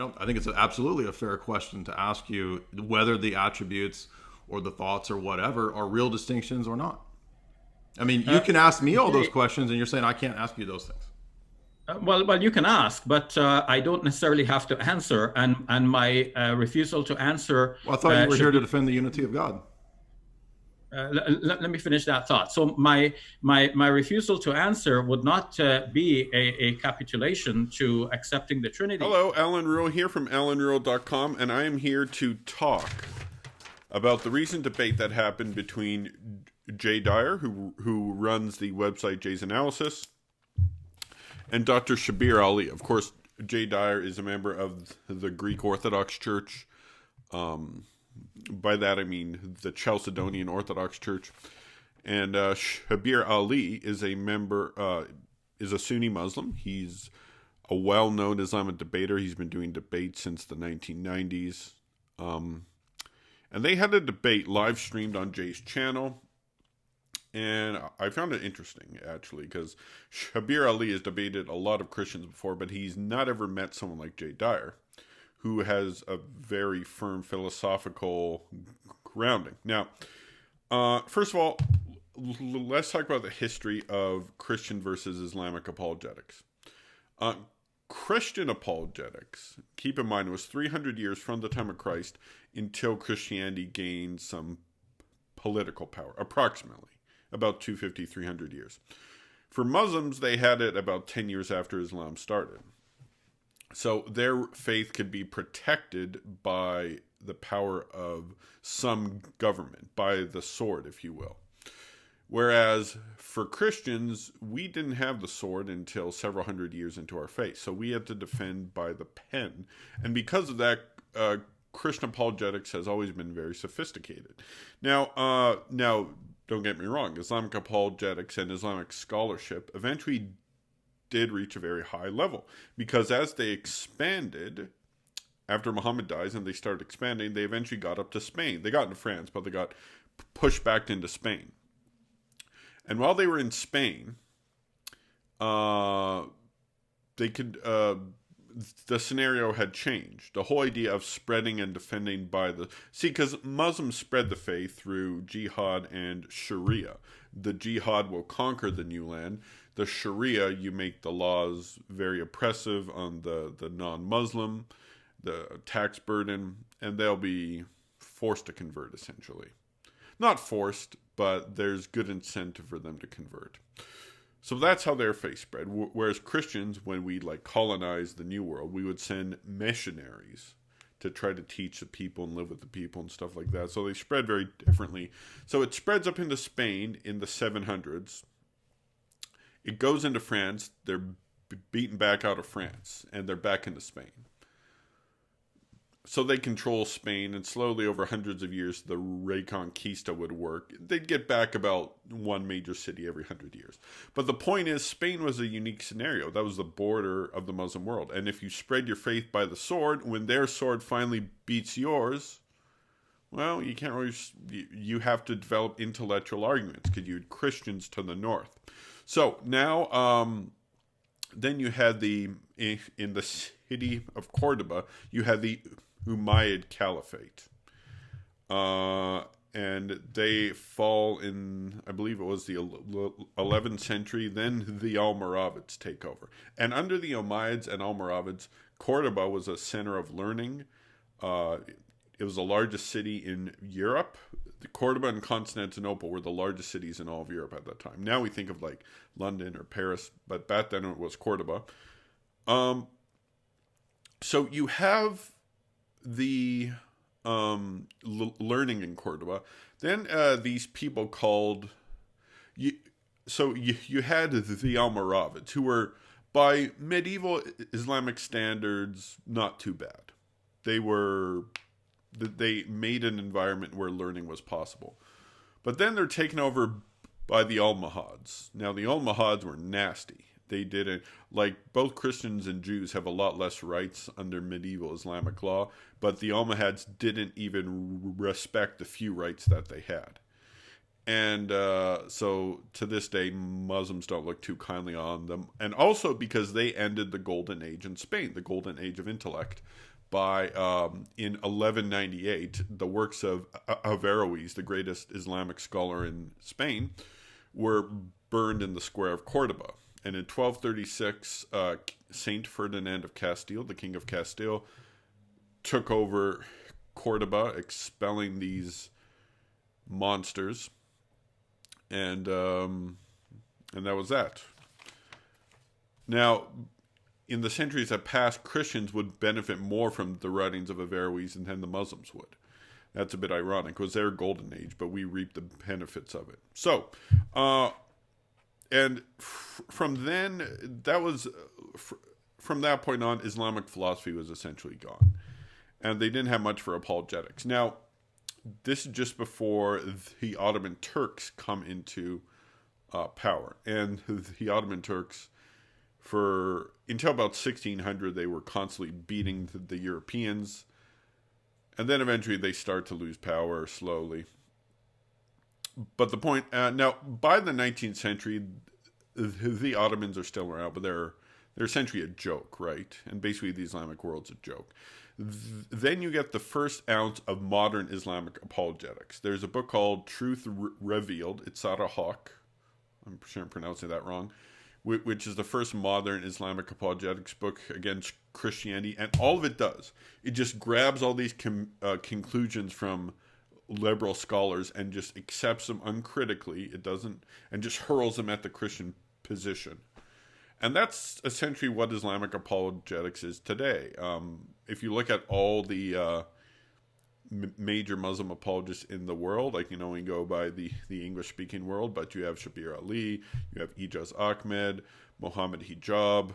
I think it's absolutely a fair question to ask you whether the attributes or the thoughts or whatever are real distinctions or not. I mean, you can ask me all those Okay. questions, and you're saying I can't ask you those things. Well, you can ask, but I don't necessarily have to answer, and my refusal to answer Well, I thought you were should here to be. defend the unity of God. Let me finish that thought. So my refusal to answer would not be a capitulation to accepting the Trinity. Hello, Allan Ruhl here from allanruhl.com, and I am here to talk about the recent debate that happened between Dyer, who runs the website Jay's Analysis, and Dr. Shabir Ali. Of course, Dyer is a member of the Greek Orthodox Church. By that I mean the Chalcedonian Orthodox Church. And Shabir Ali is a member, is a Sunni Muslim. He's a well-known Islamic debater. He's been doing debates since the 1990s. And they had a debate live streamed on Jay's channel. And I found it interesting, actually, because Shabir Ali has debated a lot of Christians before, but he's not ever met someone like Dyer, who has a very firm philosophical grounding. Now, first of all, let's talk about the history of Christian versus Islamic apologetics. Christian apologetics, keep in mind, was 300 years from the time of Christ until Christianity gained some political power, approximately about 250, 300 years. For Muslims, they had it about 10 years after Islam started. So their faith could be protected by the power of some government, by the sword, if you will. Whereas for Christians, we didn't have the sword until several hundred years into our faith. So we had to defend by the pen. And because of that, Christian apologetics has always been very sophisticated. Now, don't get me wrong, Islamic apologetics and Islamic scholarship eventually did reach a very high level, because as they expanded, after Muhammad dies and they started expanding, they eventually got up to Spain. They got into France, but they got pushed back into Spain. And while they were in Spain, they could the scenario had changed. The whole idea of spreading and defending by the... See, because Muslims spread the faith through jihad and Sharia. The jihad will conquer the new land. The Sharia, you make the laws very oppressive on the non-Muslim, the tax burden, and they'll be forced to convert, essentially. Not forced, but there's good incentive for them to convert. So that's how their faith spread. Whereas Christians, when we colonize the New World, we would send missionaries to try to teach the people and live with the people and stuff like that. So they spread very differently. So it spreads up into Spain in the 700s. It goes into France. They're beaten back out of France, and they're back into Spain. So they control Spain, and slowly over hundreds of years, the Reconquista would work. They'd get back about one major city every 100 years. But the point is, Spain was a unique scenario. That was the border of the Muslim world. And if you spread your faith by the sword, when their sword finally beats yours, well, you can't really... You have to develop intellectual arguments, because you had Christians to the north. So now, then you had in the city of Cordoba, you had the Umayyad Caliphate. And they fall in, I believe it was the 11th century. Then the Almoravids take over. And under the Umayyads and Almoravids, Cordoba was a center of learning. It was the largest city in Europe. Cordoba and Constantinople were the largest cities in all of Europe at that time. Now we think of London or Paris, but back then it was Cordoba. So you have the learning in Cordoba. Then these people called... You had the Almoravids, who were, by medieval Islamic standards, not too bad. They made an environment where learning was possible. But then they're taken over by the Almohads. Now, the Almohads were nasty. They didn't, both Christians and Jews have a lot less rights under medieval Islamic law, but the Almohads didn't even respect the few rights that they had. And so to this day, Muslims don't look too kindly on them. And also because they ended the Golden Age in Spain, the Golden Age of intellect, by in 1198, the works of Averroes, the greatest Islamic scholar in Spain, were burned in the square of Cordoba. And in 1236, Saint Ferdinand of Castile, the King of Castile, took over Cordoba, expelling these monsters. And that was that. Now, in the centuries that passed, Christians would benefit more from the writings of Averroes than the Muslims would. That's a bit ironic. It was their golden age, but we reap the benefits of it. So, from then, that was from that point on, Islamic philosophy was essentially gone, and they didn't have much for apologetics. Now, this is just before the Ottoman Turks come into power, and the Ottoman Turks, until about 1600, they were constantly beating the Europeans, and then eventually they start to lose power slowly. But the point now, by the 19th century, the Ottomans are still around, but they're essentially a joke, right? And basically, the Islamic world's a joke. Then you get the first ounce of modern Islamic apologetics. There's a book called Truth Revealed. It's Sarah Hawk. I'm sure I'm pronouncing that wrong. Which is the first modern Islamic apologetics book against Christianity. And all of it does, it just grabs all these conclusions from liberal scholars and just accepts them uncritically. It doesn't, and just hurls them at the Christian position. And that's essentially what Islamic apologetics is today. If you look at all the major Muslim apologists in the world, like, we go by the English-speaking world, but you have Shabir Ali, you have Ijaz Ahmed, Mohammed Hijab,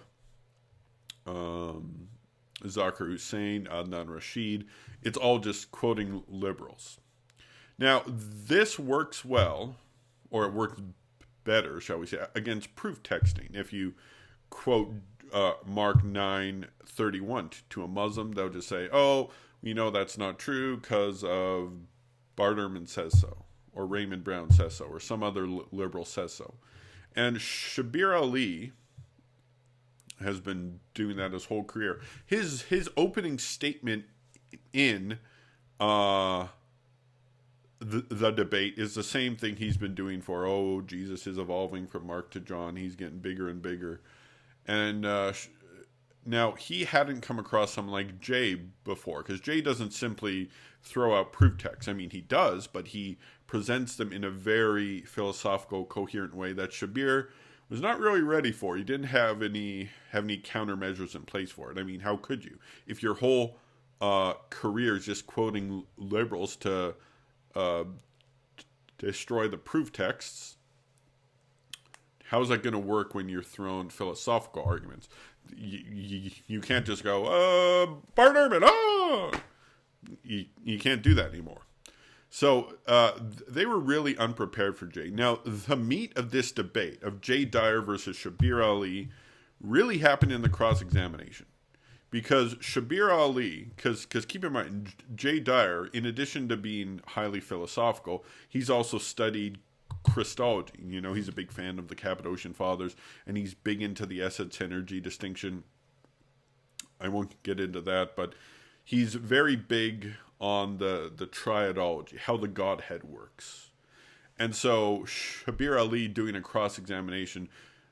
Zakir Hussain, Adnan Rashid. It's all just quoting liberals. Now, this works well, or it works better, shall we say, against proof texting. If you quote Mark 9:31 to a Muslim, they'll just say, "Oh, that's not true because of Bart Ehrman says so, or Raymond Brown says so, or some other liberal says so." And Shabir Ali has been doing that his whole career. His opening statement in the debate is the same thing he's been doing for, Jesus is evolving from Mark to John. He's getting bigger and bigger. And now, he hadn't come across someone like Jay before, because Jay doesn't simply throw out proof texts. I mean, he does, but he presents them in a very philosophical, coherent way that Shabir was not really ready for. He didn't have any countermeasures in place for it. I mean, how could you? If your whole career is just quoting liberals to destroy the proof texts, how's that going to work when you're throwing philosophical arguments? You can't just go, Bart Ehrman, You can't do that anymore. So they were really unprepared for Jay. Now, the meat of this debate of Jay Dyer versus Shabir Ali really happened in the cross-examination. Because Shabir Ali, because keep in mind, Jay Dyer, in addition to being highly philosophical, he's also studied Christology. He's a big fan of the Cappadocian Fathers, and he's big into the essence-energy distinction. I won't get into that, but he's very big on the triadology, how the Godhead works. And so Shabir Ali doing a cross-examination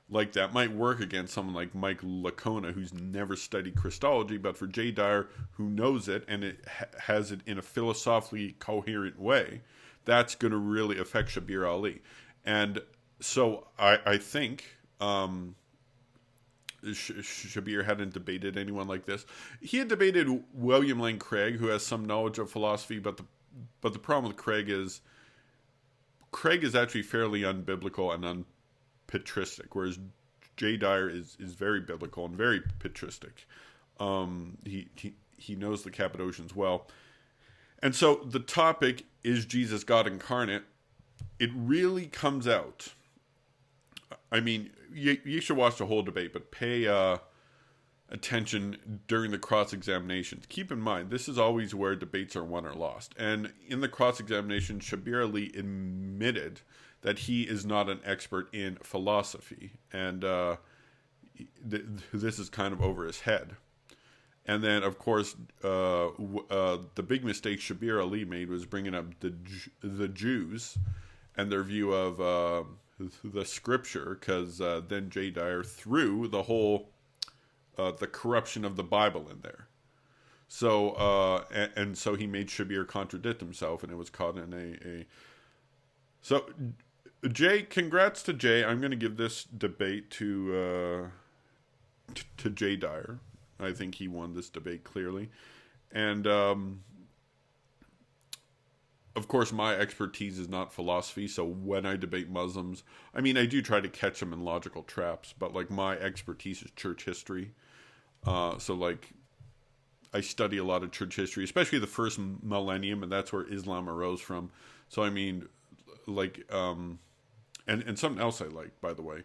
like that might work against someone like Mike Lacona, who's never studied Christology, but for Jay Dyer, who knows it and it has it in a philosophically coherent way, that's going to really affect Shabir Ali. And so I think Shabir hadn't debated anyone like this. He had debated William Lane Craig, who has some knowledge of philosophy, but the problem with Craig is actually fairly unbiblical and unpatristic, whereas Jay Dyer is very biblical and very patristic. He knows the Cappadocians well. And so the topic is Jesus God Incarnate. It really comes out. I mean, you should watch the whole debate, but pay attention during the cross-examinations. Keep in mind, this is always where debates are won or lost. And in the cross-examination, Shabir Ali admitted that he is not an expert in philosophy. And this is kind of over his head. And then, of course, the big mistake Shabir Ali made was bringing up the Jews and their view of the scripture, because then J. Dyer threw the whole the corruption of the Bible in there. So and so he made Shabir contradict himself, and it was caught in a. So Jay, congrats to Jay. I'm going to give this debate to J. Dyer. I think he won this debate clearly. And, of course, my expertise is not philosophy, so when I debate Muslims, I mean, I do try to catch them in logical traps, but, like, my expertise is church history. So, like, I study a lot of church history, especially the first millennium, and that's where Islam arose from. So, I mean, like, and something else I like, by the way.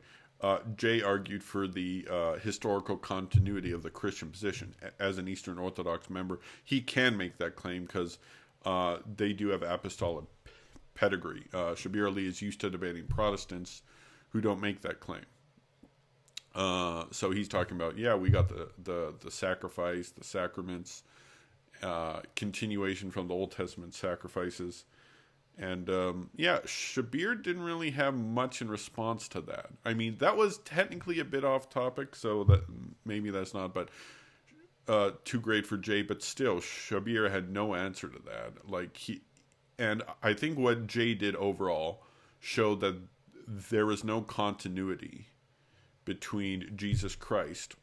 Jay argued for the historical continuity of the Christian position. As an Eastern Orthodox member, he can make that claim because they do have apostolic pedigree. Shabir Ali is used to debating Protestants who don't make that claim. So he's talking about, yeah, we got the sacrifice, the sacraments, continuation from the Old Testament sacrifices. And, yeah, Shabir didn't really have much in response to that. I mean, that was technically a bit off topic, so that maybe that's not, but too great for Jay. But still, Shabir had no answer to that. Like, and I think what Jay did overall showed that there was no continuity between Jesus Christ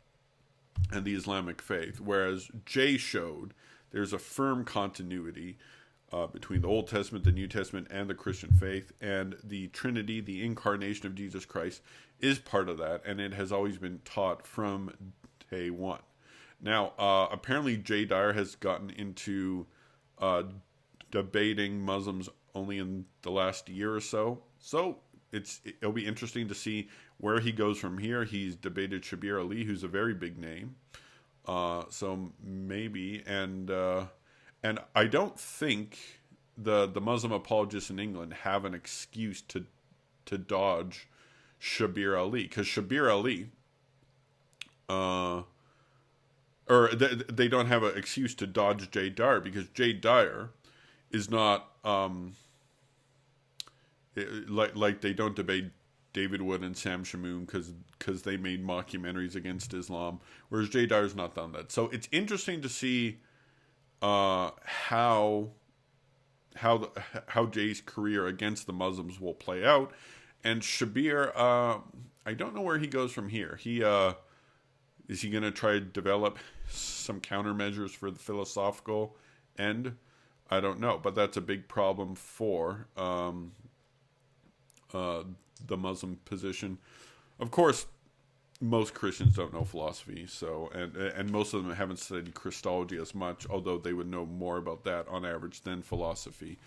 and the Islamic faith, whereas Jay showed there's a firm continuity between the Old Testament, the New Testament, and the Christian faith. And the Trinity, the incarnation of Jesus Christ, is part of that, and it has always been taught from day one. Now, apparently J. Dyer has gotten into debating Muslims only in the last year or so. So it'll be interesting to see where he goes from here. He's debated Shabir Ali, who's a very big name. So maybe, and I don't think the Muslim apologists in England have an excuse to dodge Shabir Ali, because Shabir Ali, or they don't have an excuse to dodge J. Dyer, because J. Dyer is not like they don't debate David Wood and Sam Shamoon because they made mockumentaries against Islam, whereas J. Dyer's not done that. So it's interesting to see how Jay's career against the Muslims will play out. And Shabir, I don't know where he goes from here. Is he going to try to develop some countermeasures for the philosophical end? I don't know, but that's a big problem for the Muslim position. Of course, most Christians don't know philosophy, so and most of them haven't studied Christology as much, although they would know more about that on average than philosophy.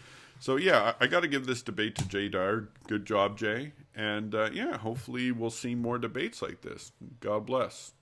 So yeah, I got to give this debate to J. Dyer. Good job, Jay. And yeah, hopefully we'll see more debates like this. God bless.